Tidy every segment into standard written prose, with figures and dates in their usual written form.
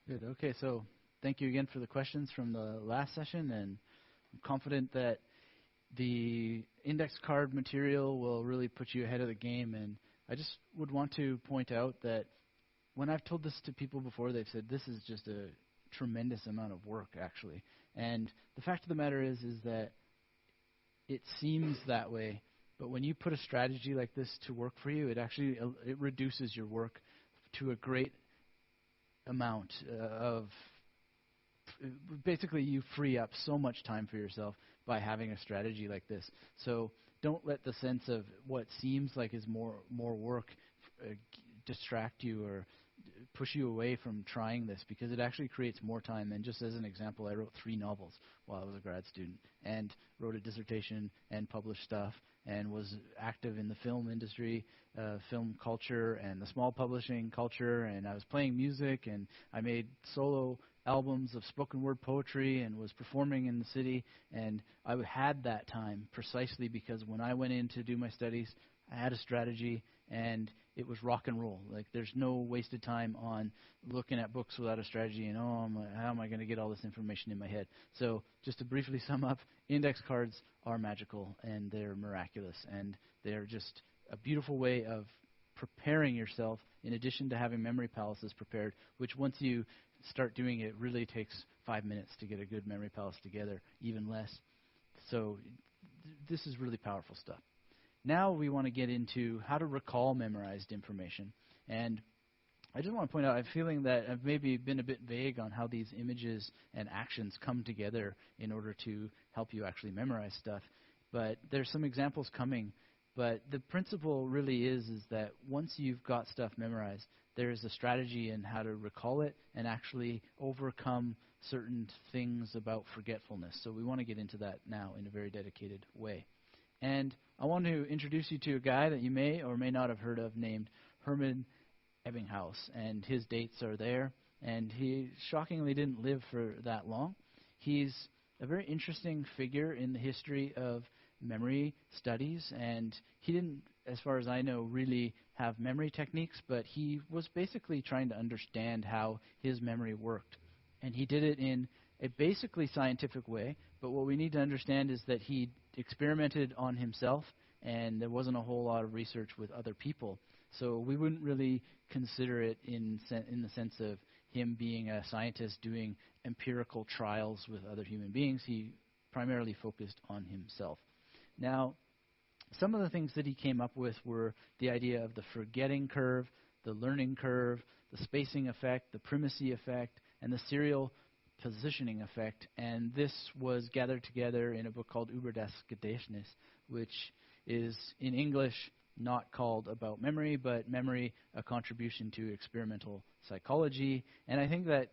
Good. Okay, so thank you again for the questions from the last session, and I'm confident that the index card material will really put you ahead of the game. And I just would want to point out that when I've told this to people before, they've said this is just a tremendous amount of work, actually. And the fact of the matter is that it seems that way, but when you put a strategy like this to work for you, it reduces your work to a great amount of basically you free up so much time for yourself by having a strategy like this. So don't let the sense of what seems like is more work distract you or push you away from trying this, because it actually creates more time. And just as an example, I wrote 3 novels while I was a grad student and wrote a dissertation and published stuff and was active in the film industry, film culture and the small publishing culture, and I was playing music, and I made solo albums of spoken word poetry and was performing in the city. And I had that time precisely because when I went in to do my studies, I had a strategy, and it was rock and roll. Like, there's no wasted time on looking at books without a strategy and, how am I going to get all this information in my head? So just to briefly sum up, index cards are magical, and they're miraculous, and they're just a beautiful way of preparing yourself in addition to having memory palaces prepared, which once you start doing it really takes 5 minutes to get a good memory palace together, even less. So this is really powerful stuff. Now we want to get into how to recall memorized information. And I just want to point out, I'm feeling that I've maybe been a bit vague on how these images and actions come together in order to help you actually memorize stuff. But there's some examples coming. But the principle really is that once you've got stuff memorized, there is a strategy in how to recall it and actually overcome certain things about forgetfulness. So we want to get into that now in a very dedicated way. And I want to introduce you to a guy that you may or may not have heard of named Hermann Ebbinghaus, and his dates are there. And he shockingly didn't live for that long. He's a very interesting figure in the history of memory studies, and he didn't, as far as I know, really have memory techniques, but he was basically trying to understand how his memory worked. And he did it in a basically scientific way, but what we need to understand is that he experimented on himself, and there wasn't a whole lot of research with other people. So we wouldn't really consider it in the sense of him being a scientist doing empirical trials with other human beings. He primarily focused on himself. Now, some of the things that he came up with were the idea of the forgetting curve, the learning curve, the spacing effect, the primacy effect, and the serial positioning effect. And this was gathered together in a book called Über das Gedächtnis, which is in English not called About Memory, but Memory, a Contribution to Experimental Psychology. And I think that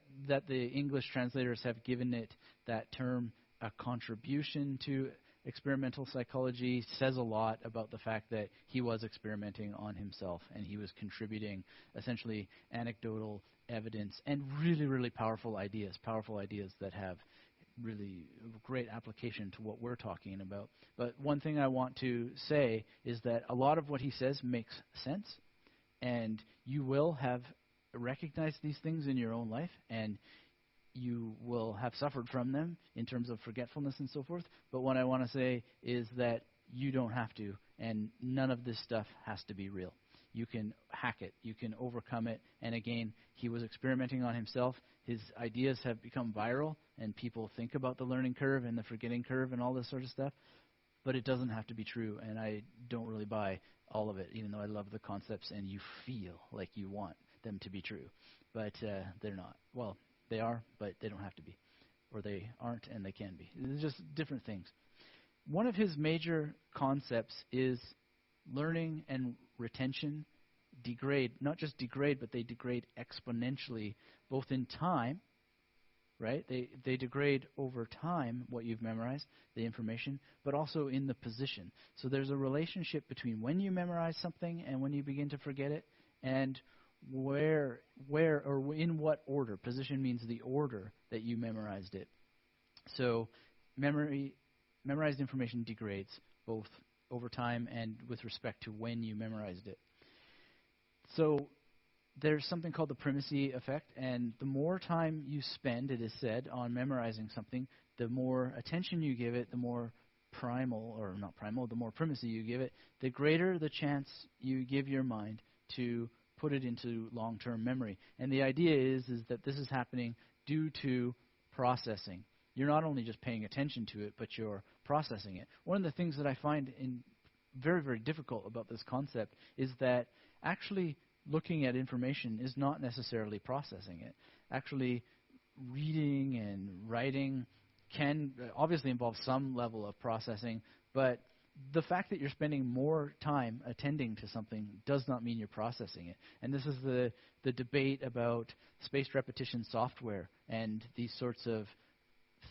the English translators have given it that term, a contribution to experimental psychology, says a lot about the fact that he was experimenting on himself and he was contributing essentially anecdotal evidence and really, really powerful ideas that have really great application to what we're talking about. But one thing I want to say is that a lot of what he says makes sense, and you will have recognized these things in your own life, and you will have suffered from them in terms of forgetfulness and so forth. But what I want to say is that you don't have to, and none of this stuff has to be real. You can hack it. You can overcome it. And again, he was experimenting on himself. His ideas have become viral, and people think about the learning curve and the forgetting curve and all this sort of stuff. But it doesn't have to be true, and I don't really buy all of it, even though I love the concepts and you feel like you want them to be true. But they're not. Well, they are, but they don't have to be. Or they aren't, and they can be. They're just different things. One of his major concepts is learning and retention degrade. Not just degrade, but they degrade exponentially, both in time, right? They degrade over time what you've memorized, the information, but also in the position. So there's a relationship between when you memorize something and when you begin to forget it, and where or in what order. Position means the order that you memorized it. So memorized information degrades both over time and with respect to when you memorized it. So there's something called the primacy effect, and the more time you spend, it is said, on memorizing something, the more attention you give it, the more primal, or not primal, the more primacy you give it, the greater the chance you give your mind to put it into long-term memory. And the idea is that this is happening due to processing. You're not only just paying attention to it, but you're processing it. One of the things that I find very, very difficult about this concept is that actually looking at information is not necessarily processing it. Actually, reading and writing can obviously involve some level of processing, but the fact that you're spending more time attending to something does not mean you're processing it. And this is the debate about spaced repetition software and these sorts of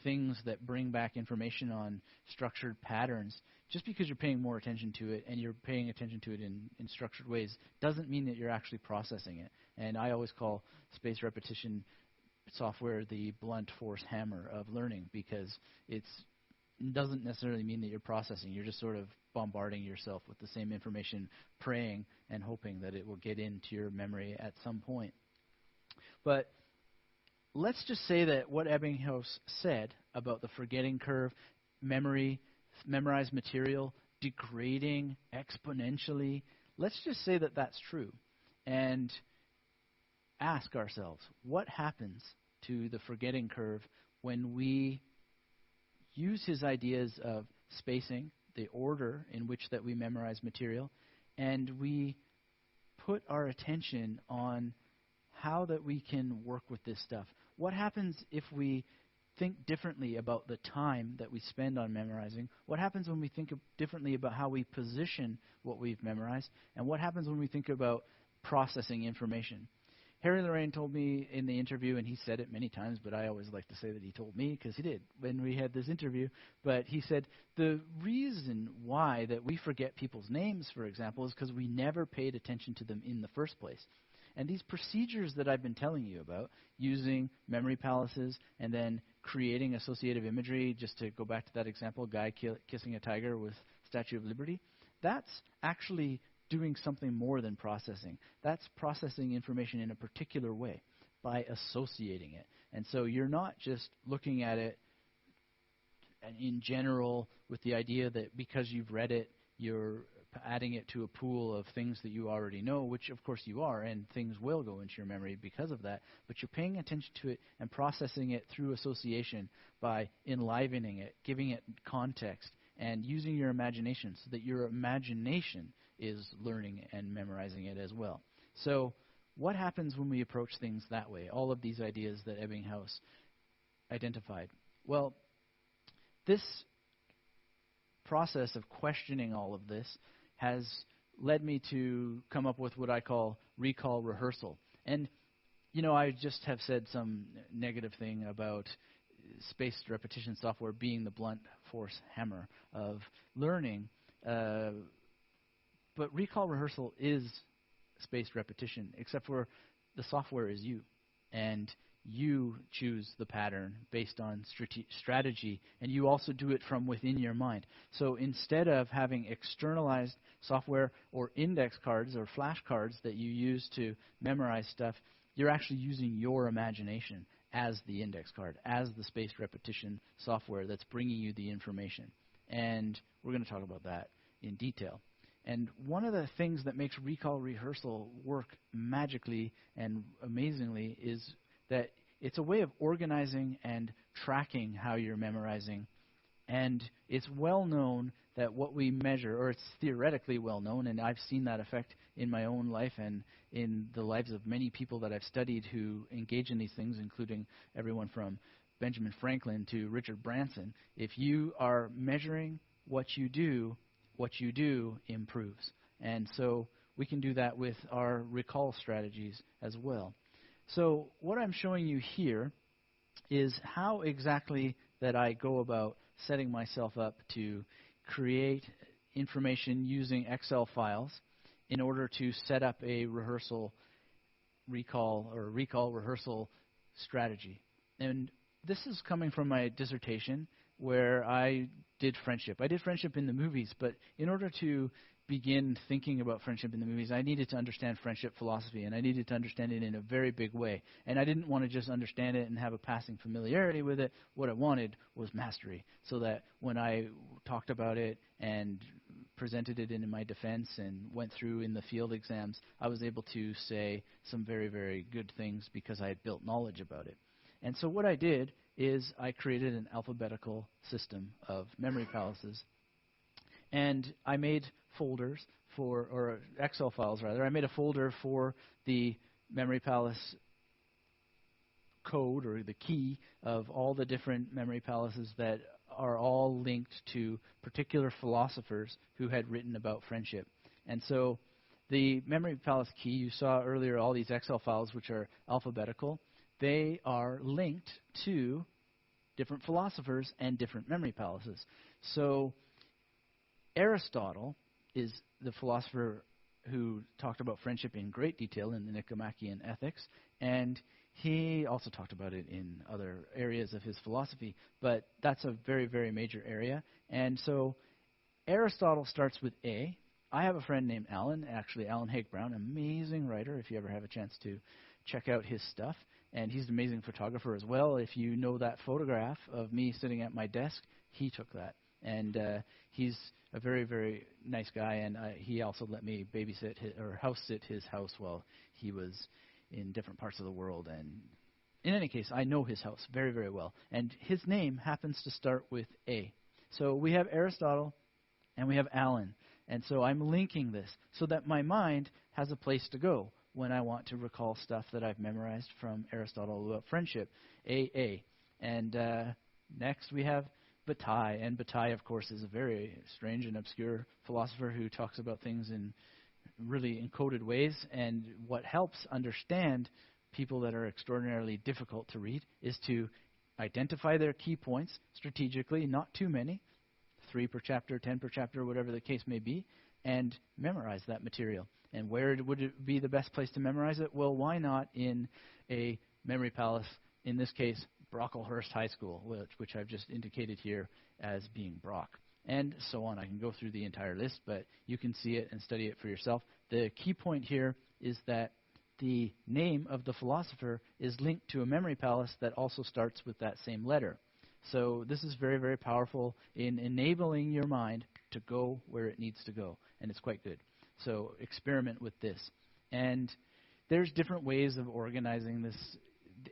things that bring back information on structured patterns. Just because you're paying more attention to it and you're paying attention to it in structured ways doesn't mean that you're actually processing it. And I always call spaced repetition software the blunt force hammer of learning, because it doesn't necessarily mean that you're processing. You're just sort of bombarding yourself with the same information, praying and hoping that it will get into your memory at some point. But let's just say that what Ebbinghaus said about the forgetting curve, memorized material degrading exponentially, let's just say that that's true. And ask ourselves, what happens to the forgetting curve when we use his ideas of spacing, the order in which that we memorize material, and we put our attention on how that we can work with this stuff? What happens if we think differently about the time that we spend on memorizing? What happens when we think differently about how we position what we've memorized? And what happens when we think about processing information? Harry Lorraine told me in the interview, and he said it many times, but I always like to say that he told me because he did when we had this interview, but he said the reason why that we forget people's names, for example, is because we never paid attention to them in the first place. And these procedures that I've been telling you about, using memory palaces and then creating associative imagery, just to go back to that example, guy kissing a tiger with Statue of Liberty, that's actually doing something more than processing. That's processing information in a particular way by associating it. And so you're not just looking at it in general with the idea that because you've read it, you're adding it to a pool of things that you already know, which of course you are, and things will go into your memory because of that, but you're paying attention to it and processing it through association by enlivening it, giving it context, and using your imagination so that your imagination is learning and memorizing it as well. So what happens when we approach things that way? All of these ideas that Ebbinghaus identified. Well, this process of questioning all of this has led me to come up with what I call recall rehearsal. And, you know, I just have said some negative thing about spaced repetition software being the blunt force hammer of learning, but recall rehearsal is spaced repetition, except for the software is you. And you choose the pattern based on strategy, and you also do it from within your mind. So instead of having externalized software or index cards or flashcards that you use to memorize stuff, you're actually using your imagination as the index card, as the spaced repetition software that's bringing you the information. And we're going to talk about that in detail. And one of the things that makes recall rehearsal work magically and amazingly is that it's a way of organizing and tracking how you're memorizing. And it's well known that what we measure, or it's theoretically well known, and I've seen that effect in my own life and in the lives of many people that I've studied who engage in these things, including everyone from Benjamin Franklin to Richard Branson. If you are measuring what you do improves. And so we can do that with our recall strategies as well. So what I'm showing you here is how exactly that I go about setting myself up to create information using Excel files in order to set up a recall rehearsal strategy. And this is coming from my dissertation where I did friendship. I did friendship in the movies, but in order to begin thinking about friendship in the movies, I needed to understand friendship philosophy, and I needed to understand it in a very big way. And I didn't want to just understand it and have a passing familiarity with it. What I wanted was mastery, so that when I talked about it and presented it in my defense and went through in the field exams, I was able to say some very, very good things because I had built knowledge about it. And so what I did is I created an alphabetical system of memory palaces. And I made folders or Excel files rather. I made a folder for the memory palace code or the key of all the different memory palaces that are all linked to particular philosophers who had written about friendship. And so the memory palace key, you saw earlier all these Excel files which are alphabetical, they are linked to different philosophers and different memory palaces. So Aristotle is the philosopher who talked about friendship in great detail in the Nicomachean Ethics, and he also talked about it in other areas of his philosophy, but that's a very, very major area. And so Aristotle starts with A. I have a friend named Alan, actually Alan Haig-Brown, amazing writer if you ever have a chance to check out his stuff. And he's an amazing photographer as well. If you know that photograph of me sitting at my desk, he took that. And he's a very, very nice guy, and he also let me babysit or house sit his house while he was in different parts of the world. And in any case, I know his house very, very well. And his name happens to start with A. So we have Aristotle and we have Alan. And so I'm linking this so that my mind has a place to go when I want to recall stuff that I've memorized from Aristotle about friendship, AA. And next we have Bataille. And Bataille, of course, is a very strange and obscure philosopher who talks about things in really encoded ways. And what helps understand people that are extraordinarily difficult to read is to identify their key points strategically, not too many, 3 per chapter, 10 per chapter, whatever the case may be, and memorize that material. And where would it be the best place to memorize it? Well, why not in a memory palace, in this case, Brocklehurst High School, which I've just indicated here as being Brock, and so on. I can go through the entire list, but you can see it and study it for yourself. The key point here is that the name of the philosopher is linked to a memory palace that also starts with that same letter. So this is very, very powerful in enabling your mind to go where it needs to go, and it's quite good. So experiment with this. And there's different ways of organizing this,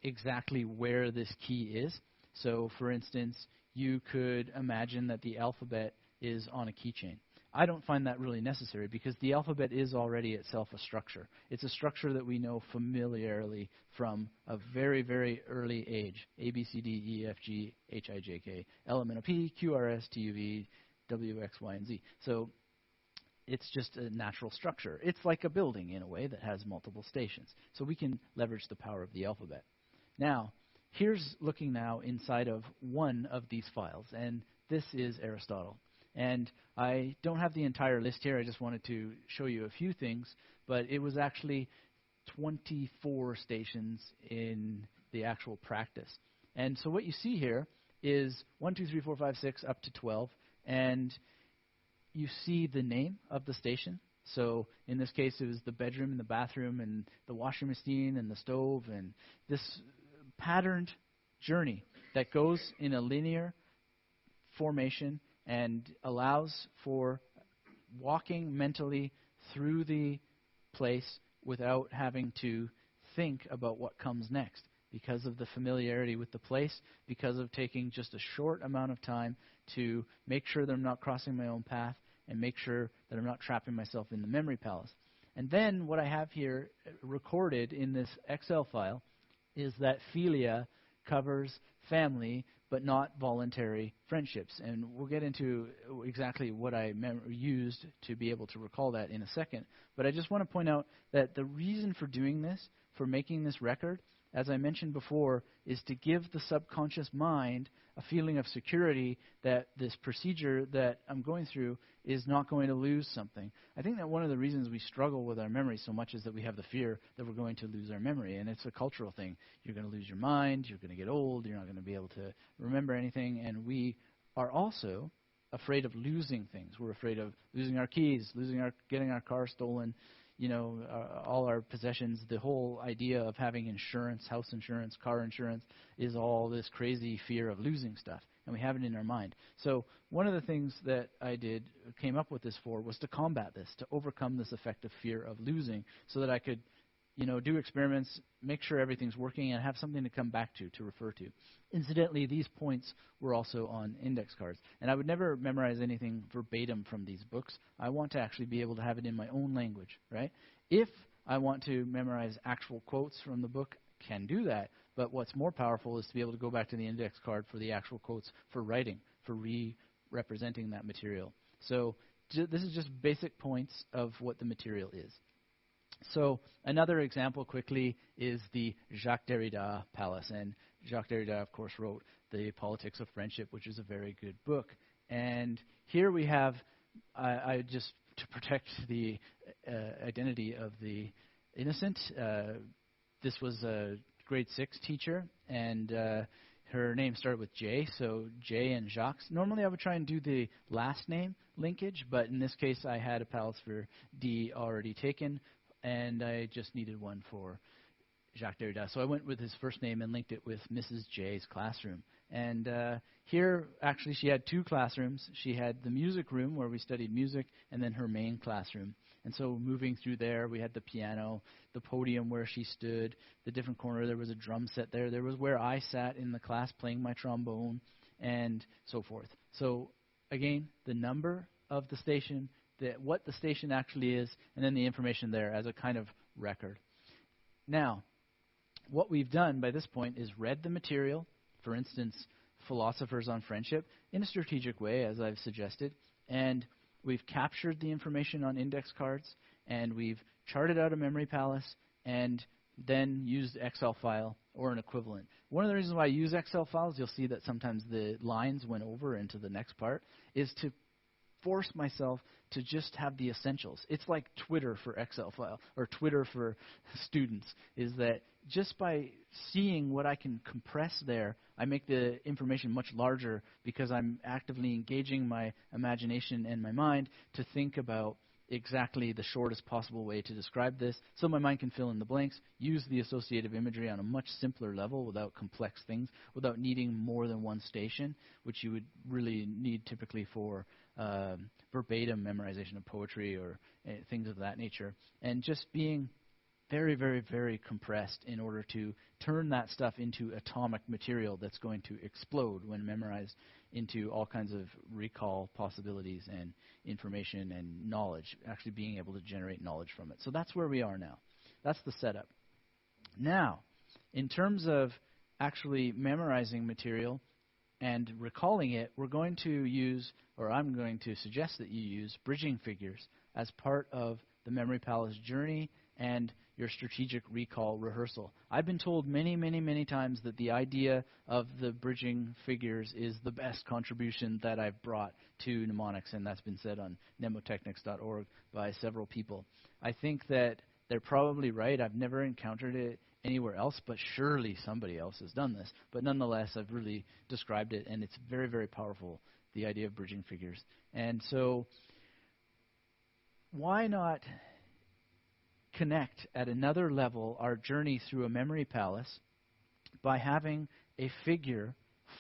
exactly where this key is. So, for instance, you could imagine that the alphabet is on a keychain. I don't find that really necessary because the alphabet is already itself a structure. It's a structure that we know familiarly from a very, very early age. A, B, C, D, E, F, G, H, I, J, K, L, M, N, O, P, Q, R, S, T, U, V, W, X, Y, and Z. So it's just a natural structure. It's like a building in a way that has multiple stations. So we can leverage the power of the alphabet. Now, here's looking now inside of one of these files, and this is Aristotle. And I don't have the entire list here. I just wanted to show you a few things, but it was actually 24 stations in the actual practice. And so what you see here is 1, 2, 3, 4, 5, 6, up to 12, and you see the name of the station. So in this case, it was the bedroom and the bathroom and the washing machine and the stove, and this patterned journey that goes in a linear formation and allows for walking mentally through the place without having to think about what comes next because of the familiarity with the place, because of taking just a short amount of time to make sure that I'm not crossing my own path and make sure that I'm not trapping myself in the memory palace. And then what I have here recorded in this Excel file is that philia covers family but not voluntary friendships. And we'll get into exactly what I used to be able to recall that in a second. But I just want to point out that the reason for doing this, for making this record, as I mentioned before, is to give the subconscious mind a feeling of security that this procedure that I'm going through is not going to lose something. I think that one of the reasons we struggle with our memory so much is that we have the fear that we're going to lose our memory, and it's a cultural thing. You're going to lose your mind, you're going to get old, you're not going to be able to remember anything, and we are also afraid of losing things. We're afraid of losing our keys, getting our car stolen, all our possessions. The whole idea of having insurance, house insurance, car insurance, is all this crazy fear of losing stuff, and we have it in our mind. So one of the things that I came up with this for, was to combat this, to overcome this effect of fear of losing, so that I could do experiments, make sure everything's working, and have something to come back to refer to. Incidentally, these points were also on index cards. And I would never memorize anything verbatim from these books. I want to actually be able to have it in my own language, right? If I want to memorize actual quotes from the book, can do that. But what's more powerful is to be able to go back to the index card for the actual quotes for writing, for representing that material. So this is just basic points of what the material is. So another example quickly is the Jacques Derrida Palace. And Jacques Derrida, of course, wrote The Politics of Friendship, which is a very good book. And here we have, I just, to protect the identity of the innocent, this was a grade 6 teacher, and her name started with J, so J and Jacques. Normally I would try and do the last name linkage, but in this case I had a palace for D already taken, and I just needed one for Jacques Derrida. So I went with his first name and linked it with Mrs. J's classroom. And here, actually, she had 2 classrooms. She had the music room where we studied music, and then her main classroom. And so moving through there, we had the piano, the podium where she stood, the different corner. There was a drum set there. There was where I sat in the class playing my trombone, and so forth. So again, the number of the station, what the station actually is, and then the information there as a kind of record. Now, what we've done by this point is read the material, for instance, Philosophers on Friendship, in a strategic way, as I've suggested, and we've captured the information on index cards, and we've charted out a memory palace, and then used Excel file or an equivalent. One of the reasons why I use Excel files, you'll see that sometimes the lines went over into the next part, is to force myself to just have the essentials. It's like Twitter for Excel file, or Twitter for students, is that just by seeing what I can compress there, I make the information much larger because I'm actively engaging my imagination and my mind to think about exactly the shortest possible way to describe this, so my mind can fill in the blanks, use the associative imagery on a much simpler level without complex things, without needing more than one station, which you would really need typically for verbatim memorization of poetry or things of that nature, and just being very, very, very compressed in order to turn that stuff into atomic material that's going to explode when memorized into all kinds of recall possibilities and information and knowledge, actually being able to generate knowledge from it. So that's where we are now. That's the setup. Now, in terms of actually memorizing material and recalling it, we're going to use, or I'm going to suggest that you use, bridging figures as part of the Memory Palace journey and your strategic recall rehearsal. I've been told many, many, many times that the idea of the bridging figures is the best contribution that I've brought to mnemonics, and that's been said on mnemotechnics.org by several people. I think that they're probably right. I've never encountered it anywhere else, but surely somebody else has done this. But nonetheless, I've really described it, and it's very, very powerful, the idea of bridging figures. And so why not connect at another level our journey through a memory palace by having a figure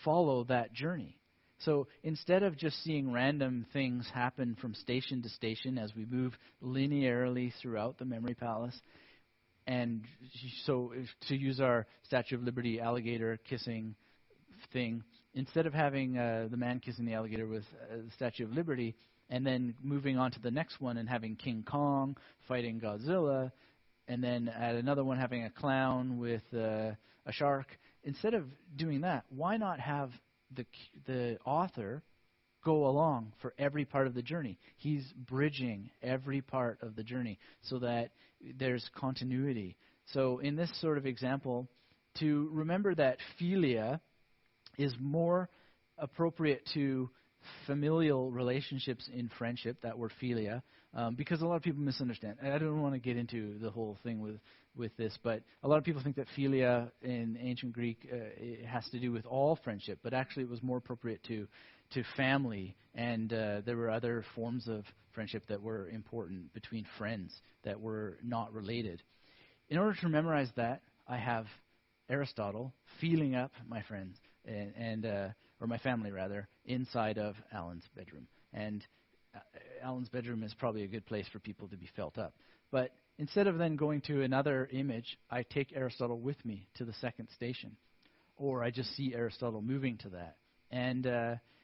follow that journey? So instead of just seeing random things happen from station to station as we move linearly throughout the memory palace, and so to use our Statue of Liberty alligator kissing thing, instead of having the man kissing the alligator with the Statue of Liberty, and then moving on to the next one and having King Kong fighting Godzilla, and then at another one having a clown with a shark. Instead of doing that, why not have the author go along for every part of the journey? He's bridging every part of the journey so that there's continuity. So in this sort of example, to remember that philia is more appropriate to familial relationships in friendship, that word philia, because a lot of people misunderstand. I don't want to get into the whole thing with with this, but a lot of people think that philia in ancient Greek it has to do with all friendship, but actually it was more appropriate to family, and there were other forms of friendship that were important between friends that were not related. In order to memorize that, I have Aristotle feeling up my friends and or my family rather, inside of Alan's bedroom. And Alan's bedroom is probably a good place for people to be felt up. But instead of then going to another image, I take Aristotle with me to the second station, or I just see Aristotle moving to that. And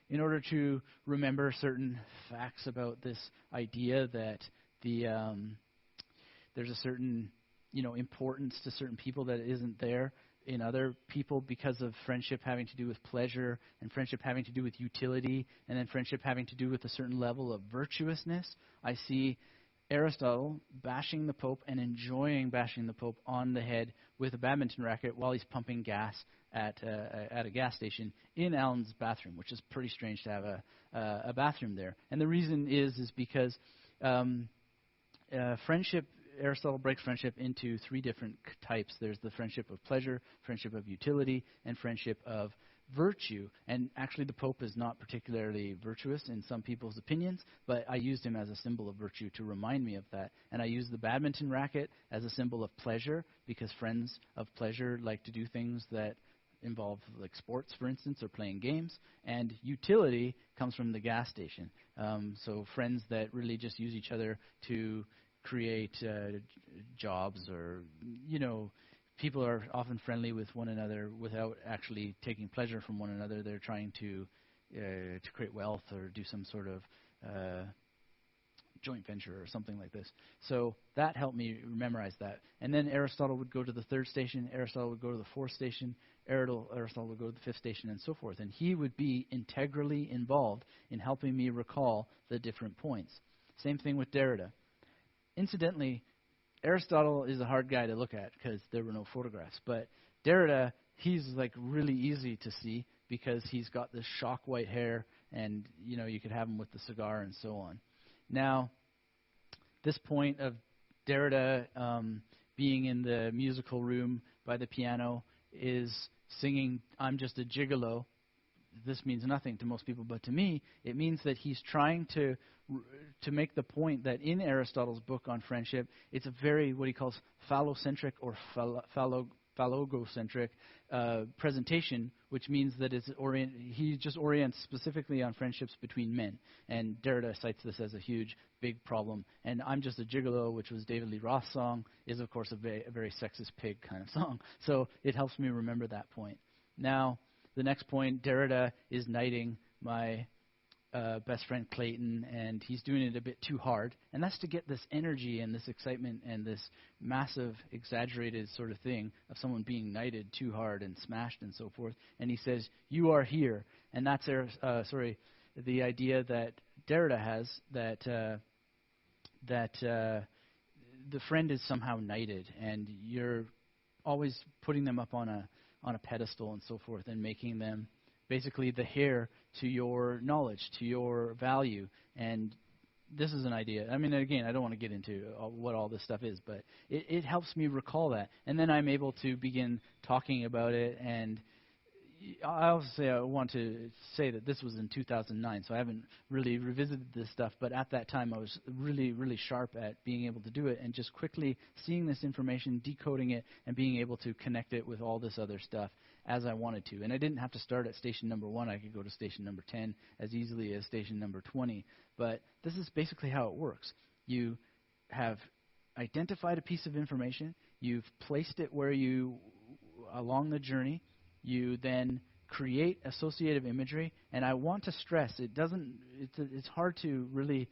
in order to remember certain facts about this idea that there's a certain importance to certain people that isn't there in other people because of friendship having to do with pleasure, and friendship having to do with utility, and then friendship having to do with a certain level of virtuousness, I see Aristotle bashing the Pope and enjoying bashing the Pope on the head with a badminton racket while he's pumping gas at a gas station in Alan's bathroom, which is pretty strange to have a bathroom there. And the reason is because friendship, Aristotle breaks friendship into three different types. There's the friendship of pleasure, friendship of utility, and friendship of virtue. And actually the Pope is not particularly virtuous in some people's opinions, but I used him as a symbol of virtue to remind me of that. And I used the badminton racket as a symbol of pleasure, because friends of pleasure like to do things that involve like sports, for instance, or playing games. And utility comes from the gas station. So friends that really just use each other to create jobs, or people are often friendly with one another without actually taking pleasure from one another. They're trying to create wealth or do some sort of joint venture or something like this. So that helped me memorize that. And then Aristotle would go to the third station, Aristotle would go to the fourth station, Aristotle would go to the fifth station, and so forth. And he would be integrally involved in helping me recall the different points. Same thing with Derrida. Incidentally, Aristotle is a hard guy to look at because there were no photographs. But Derrida, he's like really easy to see because he's got this shock white hair, and you could have him with the cigar and so on. Now, this point of Derrida being in the musical room by the piano is singing "I'm Just a Gigolo." This means nothing to most people, but to me, it means that he's trying to make the point that in Aristotle's book on friendship, it's a very, what he calls phallocentric or phallogocentric presentation, which means that he just orients specifically on friendships between men. And Derrida cites this as a huge, big problem. And "I'm Just a Gigolo," which was David Lee Roth's song, is of course a very sexist pig kind of song. So it helps me remember that point. Now, the next point, Derrida is knighting my best friend Clayton, and he's doing it a bit too hard. And that's to get this energy and this excitement and this massive, exaggerated sort of thing of someone being knighted too hard and smashed and so forth. And he says, "You are here." And that's the idea that Derrida has, that the friend is somehow knighted, and you're always putting them up on a pedestal and so forth, and making them basically the heir to your knowledge, to your value. And this is an idea. I mean, again, I don't want to get into what all this stuff is, but it helps me recall that. And then I'm able to begin talking about it. And I want to say that this was in 2009, so I haven't really revisited this stuff. But at that time, I was really, really sharp at being able to do it and just quickly seeing this information, decoding it, and being able to connect it with all this other stuff as I wanted to. And I didn't have to start at station number 1. I could go to station number 10 as easily as station number 20. But this is basically how it works. You have identified a piece of information. You've placed it along the journey. You then create associative imagery, and I want to stress it's hard to really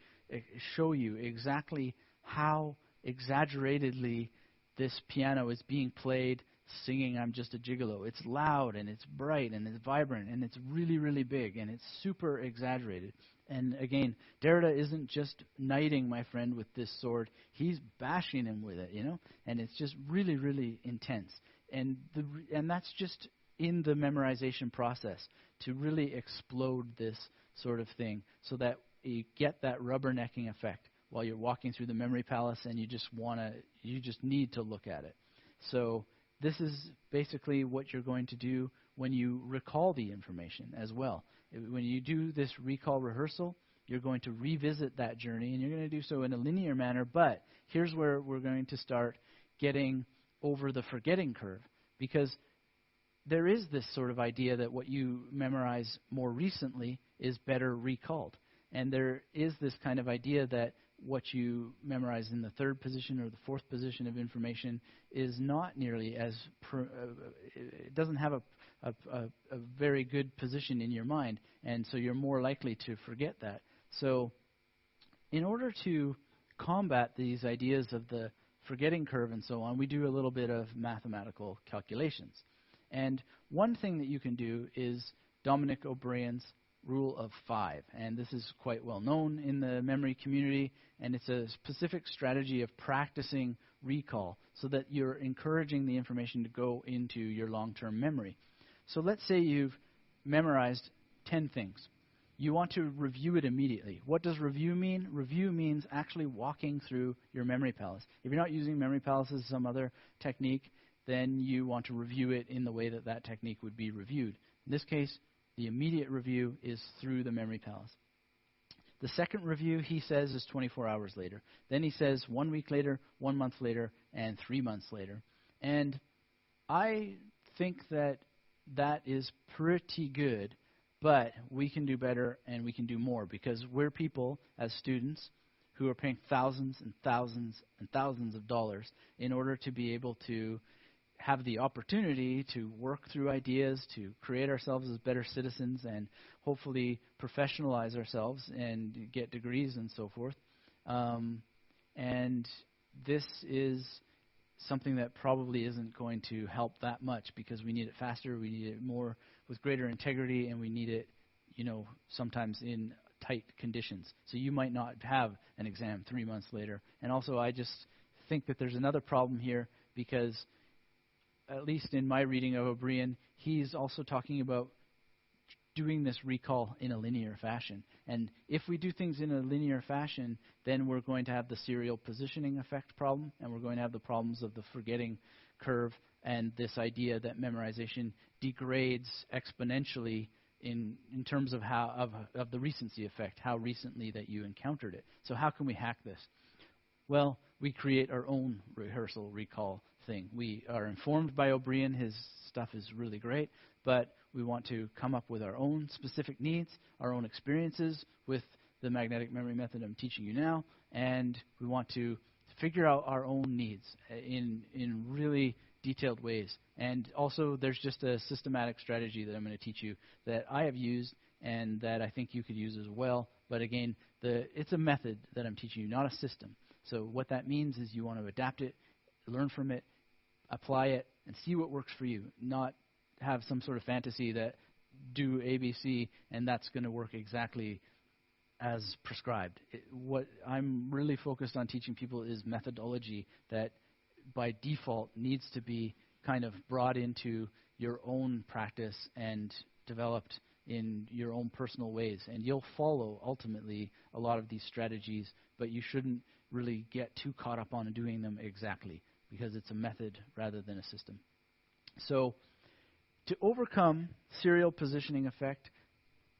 show you exactly how exaggeratedly this piano is being played, singing "I'm Just a Gigolo." It's loud, and it's bright, and it's vibrant, and it's really, really big, and it's super exaggerated. And again, Derrida isn't just knighting my friend with this sword, he's bashing him with it, and it's just really, really intense. And that's just in the memorization process, to really explode this sort of thing so that you get that rubbernecking effect while you're walking through the memory palace, and you just need to look at it. So this is basically what you're going to do when you recall the information as well. When you do this recall rehearsal, you're going to revisit that journey, and you're going to do so in a linear manner, but here's where we're going to start getting over the forgetting curve, because there is this sort of idea that what you memorize more recently is better recalled. And there is this kind of idea that what you memorize in the third position or the fourth position of information is not nearly as, it doesn't have a very good position in your mind, and so you're more likely to forget that. So in order to combat these ideas of the forgetting curve and so on, we do a little bit of mathematical calculations. And one thing that you can do is Dominic O'Brien's rule of 5. And this is quite well known in the memory community, and it's a specific strategy of practicing recall so that you're encouraging the information to go into your long-term memory. So let's say you've memorized 10 things. You want to review it immediately. What does review mean? Review means actually walking through your memory palace. If you're not using memory palace as some other technique, then you want to review it in the way that that technique would be reviewed. In this case, the immediate review is through the memory palace. The second review, he says, is 24 hours later. Then he says 1 week later, 1 month later, and 3 months later. And I think that that is pretty good, but we can do better and we can do more, because we're people as students who are paying thousands and thousands and thousands of dollars in order to be able to have the opportunity to work through ideas, to create ourselves as better citizens, and hopefully professionalize ourselves and get degrees and so forth. And this is something that probably isn't going to help that much, because we need it faster, we need it more with greater integrity, and we need it, sometimes in tight conditions. So you might not have an exam 3 months later. And also, I just think that there's another problem here, because at least in my reading of O'Brien, he's also talking about doing this recall in a linear fashion. And if we do things in a linear fashion, then we're going to have the serial positioning effect problem, and we're going to have the problems of the forgetting curve, and this idea that memorization degrades exponentially in terms of of the recency effect, how recently that you encountered it. So how can we hack this? Well, we create our own rehearsal recall thing. We are informed by O'Brien. His stuff is really great, but we want to come up with our own specific needs, our own experiences with the magnetic memory method I'm teaching you now, and we want to figure out our own needs in really detailed ways. And also, there's just a systematic strategy that I'm going to teach you that I have used and that I think you could use as well. But again, it's a method that I'm teaching you, not a system. So what that means is you want to adapt it, learn from it, apply it, and see what works for you, not have some sort of fantasy that do ABC and that's going to work exactly as prescribed. What I'm really focused on teaching people is methodology that by default needs to be kind of brought into your own practice and developed in your own personal ways. And you'll follow, ultimately, a lot of these strategies, but you shouldn't really get too caught up on doing them exactly, because it's a method rather than a system. So to overcome serial positioning effect,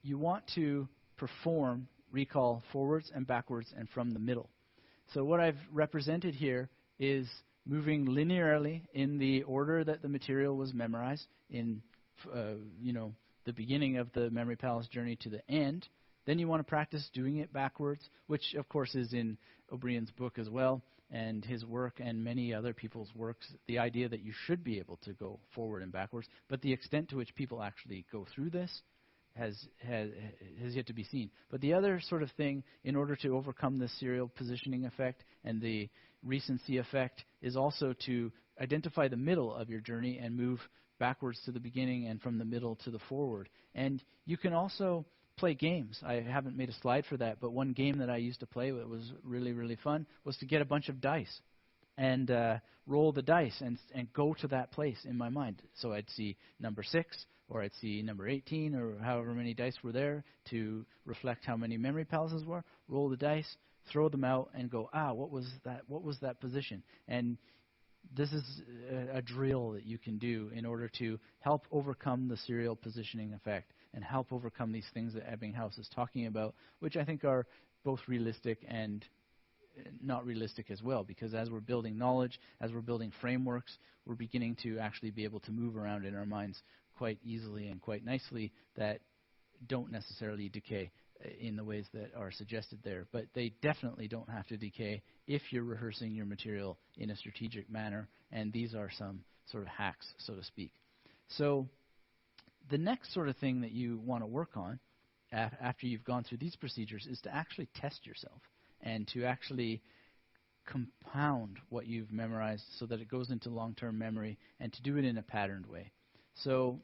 you want to perform recall forwards and backwards and from the middle. So what I've represented here is moving linearly in the order that the material was memorized in, the beginning of the memory palace journey to the end. Then you want to practice doing it backwards, which of course is in O'Brien's book as well, and his work and many other people's works, the idea that you should be able to go forward and backwards, but the extent to which people actually go through this has yet to be seen. But the other sort of thing, in order to overcome the serial positioning effect and the recency effect, is also to identify the middle of your journey and move backwards to the beginning and from the middle to the forward. And you can also play games. I haven't made a slide for that, but one game that I used to play that was really, really fun was to get a bunch of dice and roll the dice and go to that place in my mind. So I'd see number 6, or I'd see number 18, or however many dice were there to reflect how many memory palaces were. Roll the dice, throw them out, and go, what was that? What was that position? And this is a drill that you can do in order to help overcome the serial positioning effect and help overcome these things that Ebbinghaus is talking about, which I think are both realistic and not realistic as well, because as we're building knowledge, as we're building frameworks, we're beginning to actually be able to move around in our minds quite easily and quite nicely that don't necessarily decay in the ways that are suggested there. But they definitely don't have to decay if you're rehearsing your material in a strategic manner, and these are some sort of hacks, so to speak. So the next sort of thing that you want to work on after you've gone through these procedures is to actually test yourself and to actually compound what you've memorized so that it goes into long-term memory, and to do it in a patterned way. So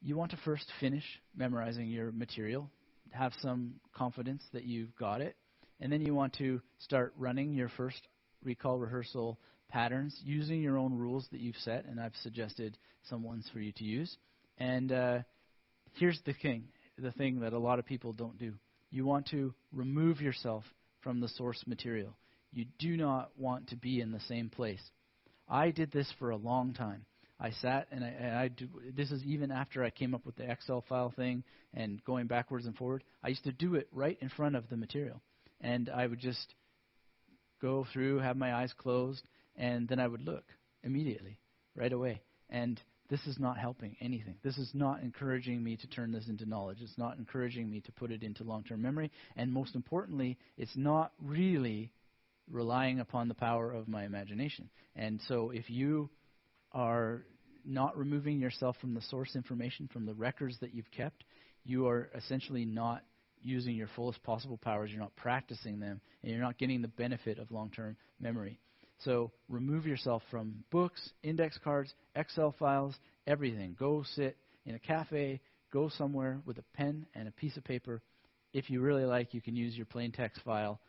you want to first finish memorizing your material, have some confidence that you've got it, and then you want to start running your first recall rehearsal patterns using your own rules that you've set, and I've suggested some ones for you to use. And here's the thing that a lot of people don't do. You want to remove yourself from the source material. You do not want to be in the same place. I did this for a long time. I sat and this is even after I came up with the Excel file thing and going backwards and forward. I used to do it right in front of the material. And I would just go through, have my eyes closed, and then I would look immediately, right away. And this is not helping anything. This is not encouraging me to turn this into knowledge. It's not encouraging me to put it into long-term memory. And most importantly, it's not really relying upon the power of my imagination. And so if you are not removing yourself from the source information, from the records that you've kept, you are essentially not using your fullest possible powers. You're not practicing them, and you're not getting the benefit of long-term memory. So remove yourself from books, index cards, Excel files, everything. Go sit in a cafe, go somewhere with a pen and a piece of paper. If you really like, you can use your plain text file,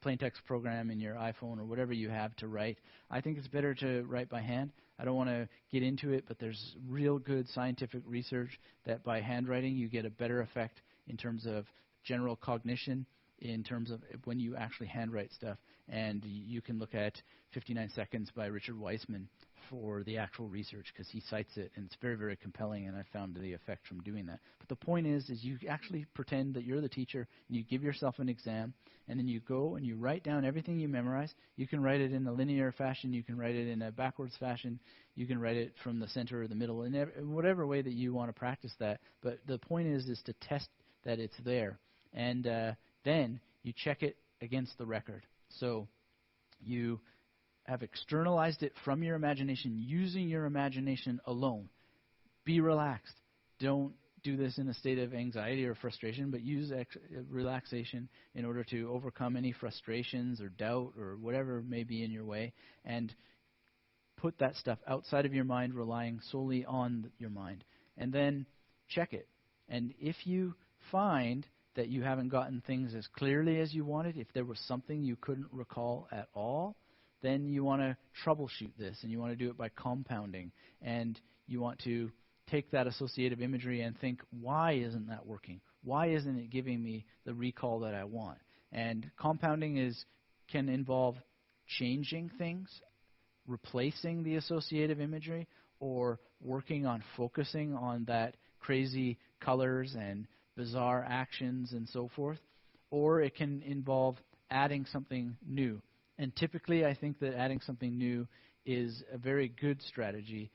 plain text program in your iPhone or whatever you have to write. I think it's better to write by hand. I don't want to get into it, but there's real good scientific research that by handwriting you get a better effect in terms of general cognition, in terms of when you actually handwrite stuff. And you can look at 59 Seconds by Richard Weissman for the actual research, because he cites it, and it's very, very compelling, and I found the effect from doing that. But the point is you actually pretend that you're the teacher, and you give yourself an exam, and then you go and you write down everything you memorize. You can write it in a linear fashion, you can write it in a backwards fashion, you can write it from the center or the middle, in whatever way that you want to practice that. But the point is to test that it's there, and then you check it against the record. So you have externalized it from your imagination, using your imagination alone. Be relaxed. Don't do this in a state of anxiety or frustration, but use relaxation in order to overcome any frustrations or doubt or whatever may be in your way, and put that stuff outside of your mind, relying solely on your mind. And then check it. And if you find that you haven't gotten things as clearly as you wanted, if there was something you couldn't recall at all, then you want to troubleshoot this, and you want to do it by compounding. And you want to take that associative imagery and think, why isn't that working? Why isn't it giving me the recall that I want? And compounding can involve changing things, replacing the associative imagery, or working on focusing on that crazy colors and bizarre actions and so forth. Or it can involve adding something new. And typically, I think that adding something new is a very good strategy,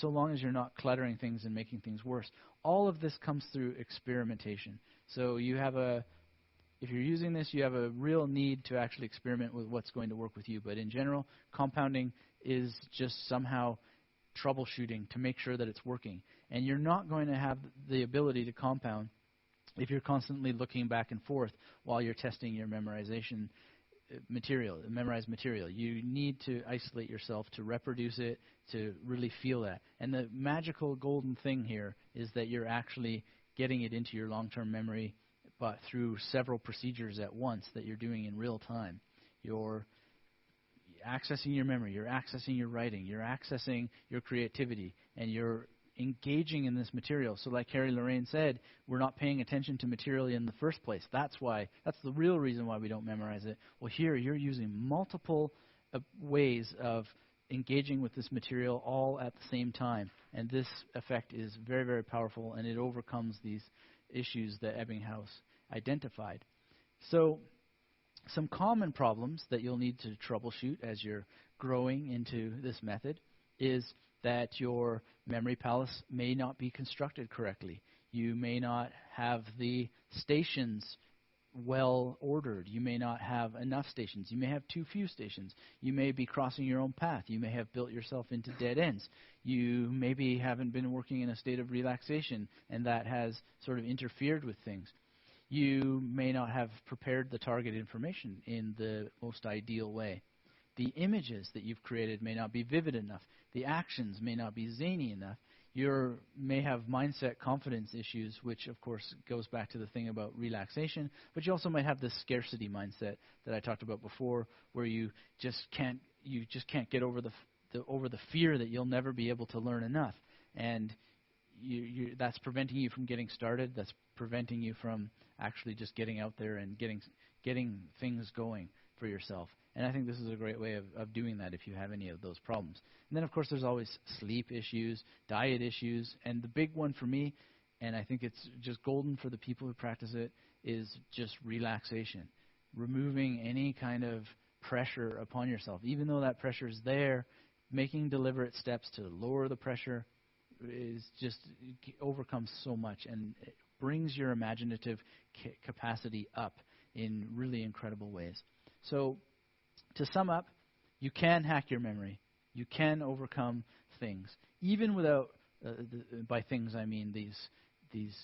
so long as you're not cluttering things and making things worse. All of this comes through experimentation. So if you're using this, you have a real need to actually experiment with what's going to work with you. But in general, compounding is just somehow troubleshooting to make sure that it's working. And you're not going to have the ability to compound if you're constantly looking back and forth while you're testing your memorized material. You need to isolate yourself to reproduce it, to really feel that. And the magical golden thing here is that you're actually getting it into your long-term memory, but through several procedures at once that you're doing in real time. You're accessing your memory, you're accessing your writing, you're accessing your creativity, and you're engaging in this material. So like Carrie Lorraine said, we're not paying attention to material in the first place. That's the real reason why we don't memorize it. Well, here you're using multiple ways of engaging with this material all at the same time. And this effect is very, very powerful, and it overcomes these issues that Ebbinghaus identified. So some common problems that you'll need to troubleshoot as you're growing into this method is that your memory palace may not be constructed correctly. You may not have the stations well ordered. You may not have enough stations. You may have too few stations. You may be crossing your own path. You may have built yourself into dead ends. You maybe haven't been working in a state of relaxation, and that has sort of interfered with things. You may not have prepared the target information in the most ideal way. The images that you've created may not be vivid enough. The actions may not be zany enough. You may have mindset confidence issues, which of course goes back to the thing about relaxation, but you also might have this scarcity mindset that I talked about before, where you just can't get over the fear that you'll never be able to learn enough, and that's preventing you from getting started. That's preventing you from actually just getting out there and getting things going for yourself. And I think this is a great way of doing that if you have any of those problems. And then, of course, there's always sleep issues, diet issues, and the big one for me, and I think it's just golden for the people who practice it, is just relaxation. Removing any kind of pressure upon yourself. Even though that pressure is there, making deliberate steps to lower the pressure is just overcomes so much, and it brings your imaginative capacity up in really incredible ways. So, to sum up, you can hack your memory. You can overcome things, even without. By things, I mean these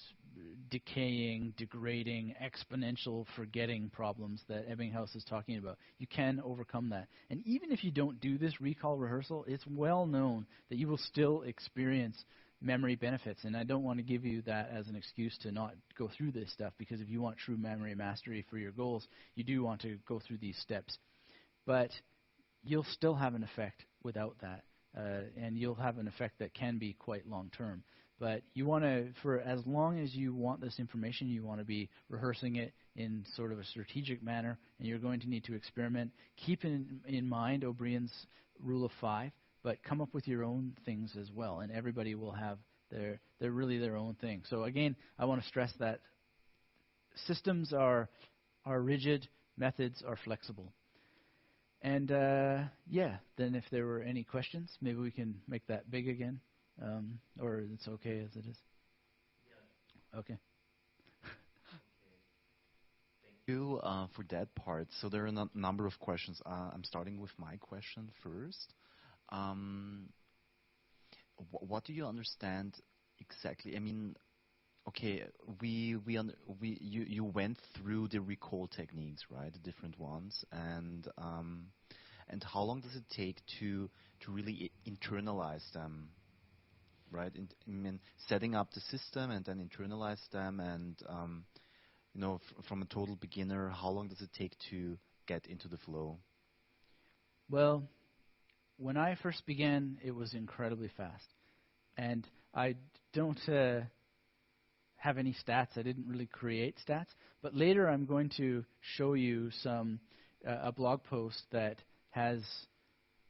decaying, degrading, exponential forgetting problems that Ebbinghaus is talking about. You can overcome that. And even if you don't do this recall rehearsal, it's well known that you will still experience memory benefits. And I don't want to give you that as an excuse to not go through this stuff, because if you want true memory mastery for your goals, you do want to go through these steps. But you'll still have an effect without that. And you'll have an effect that can be quite long-term. But you want to, for as long as you want this information, you want to be rehearsing it in sort of a strategic manner, and you're going to need to experiment. Keep in mind O'Brien's rule of 5, but come up with your own things as well, and everybody will have they're really their own thing. So again, I want to stress that systems are rigid, methods are flexible. And then if there were any questions, maybe we can make that big again. Or it's okay as it is? Yeah. Okay. Thank you for that part. So there are a number of questions. I'm starting with my question first. What do you understand exactly? I mean, okay, you went through the recall techniques, right? The different ones, and how long does it take to really internalize them? Right, I mean, setting up the system and then internalize them, and from a total beginner, how long does it take to get into the flow? Well, when I first began, it was incredibly fast, and I don't have any stats. I didn't really create stats, but later I'm going to show you a blog post that has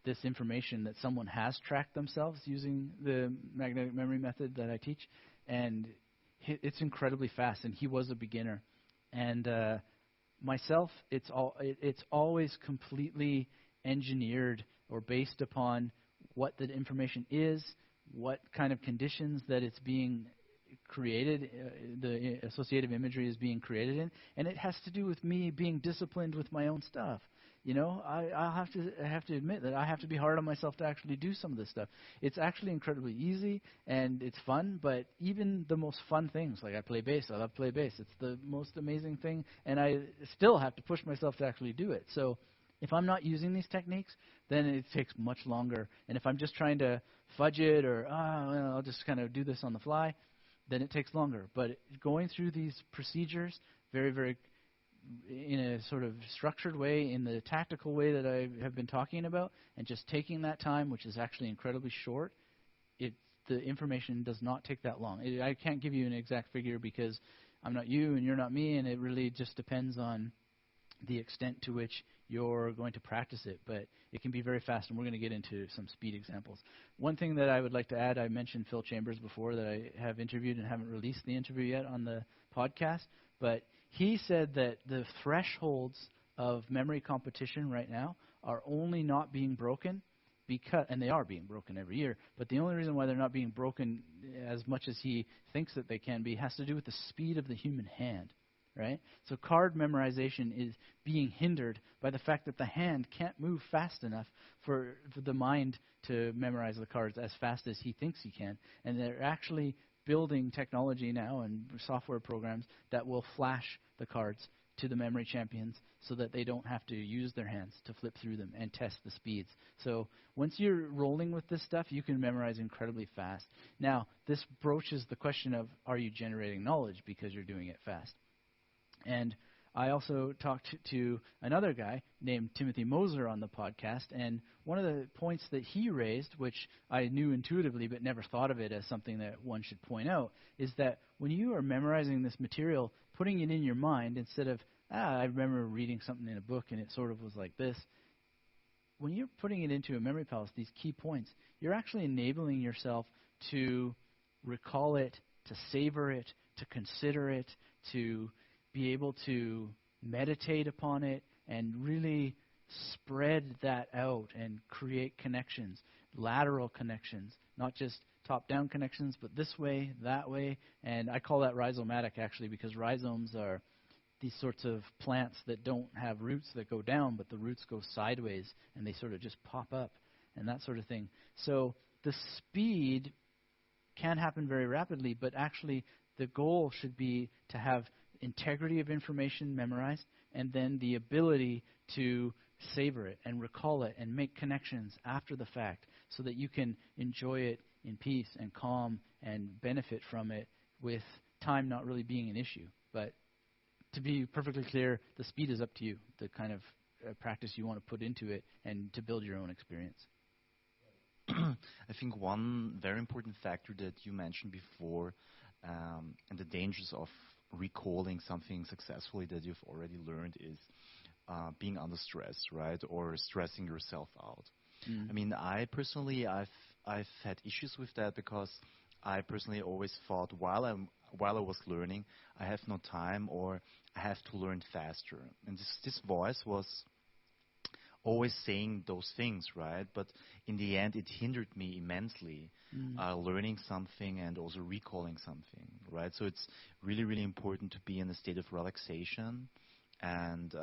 this information that someone has tracked themselves using the magnetic memory method that I teach, and it's incredibly fast, and he was a beginner. And myself, it's always completely engineered or based upon what the information is, what kind of conditions that it's being created, the associative imagery is being created in, and it has to do with me being disciplined with my own stuff. I have to admit that I have to be hard on myself to actually do some of this stuff. It's actually incredibly easy and it's fun, but even the most fun things, like I play bass, I love play bass. It's the most amazing thing, and I still have to push myself to actually do it. So if I'm not using these techniques, then it takes much longer. And if I'm just trying to fudge it or I'll just kind of do this on the fly, then it takes longer. But going through these procedures very, very in a sort of structured way, in the tactical way that I have been talking about, and just taking that time, which is actually incredibly short, the information does not take that long. I can't give you an exact figure because I'm not you and you're not me, and it really just depends on the extent to which you're going to practice it, but it can be very fast, and we're going to get into some speed examples. One thing that I would like to add, I mentioned Phil Chambers before that I have interviewed and haven't released the interview yet on the podcast, but he said that the thresholds of memory competition right now are only not being broken because, and they are being broken every year, but the only reason why they're not being broken as much as he thinks that they can be has to do with the speed of the human hand. Right? So card memorization is being hindered by the fact that the hand can't move fast enough for the mind to memorize the cards as fast as he thinks he can. And they're actually building technology now and software programs that will flash the cards to the memory champions so that they don't have to use their hands to flip through them and test the speeds. So once you're rolling with this stuff, you can memorize incredibly fast. Now, this broaches the question of, are you generating knowledge because you're doing it fast? And I also talked to another guy named Timothy Moser on the podcast, and one of the points that he raised, which I knew intuitively but never thought of it as something that one should point out, is that when you are memorizing this material, putting it in your mind instead of, I remember reading something in a book and it sort of was like this, when you're putting it into a memory palace, these key points, you're actually enabling yourself to recall it, to savor it, to consider it, to be able to meditate upon it and really spread that out and create connections, lateral connections, not just top-down connections, but this way, that way. And I call that rhizomatic, actually, because rhizomes are these sorts of plants that don't have roots that go down, but the roots go sideways, and they sort of just pop up and that sort of thing. So the speed can happen very rapidly, but actually the goal should be to have integrity of information memorized, and then the ability to savor it and recall it and make connections after the fact so that you can enjoy it in peace and calm and benefit from it with time not really being an issue. But to be perfectly clear, the speed is up to you, the kind of practice you want to put into it and to build your own experience. I think one very important factor that you mentioned before, and the dangers of recalling something successfully that you've already learned, is being under stress, right, or stressing yourself out. I mean, I personally, I've had issues with that because I personally always thought while I was learning, I have no time or I have to learn faster. And this voice was always saying those things, right? But in the end, it hindered me immensely learning something and also recalling something, right? So it's really, really important to be in a state of relaxation, and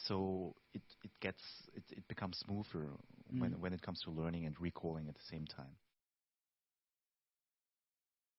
so it becomes smoother when it comes to learning and recalling at the same time.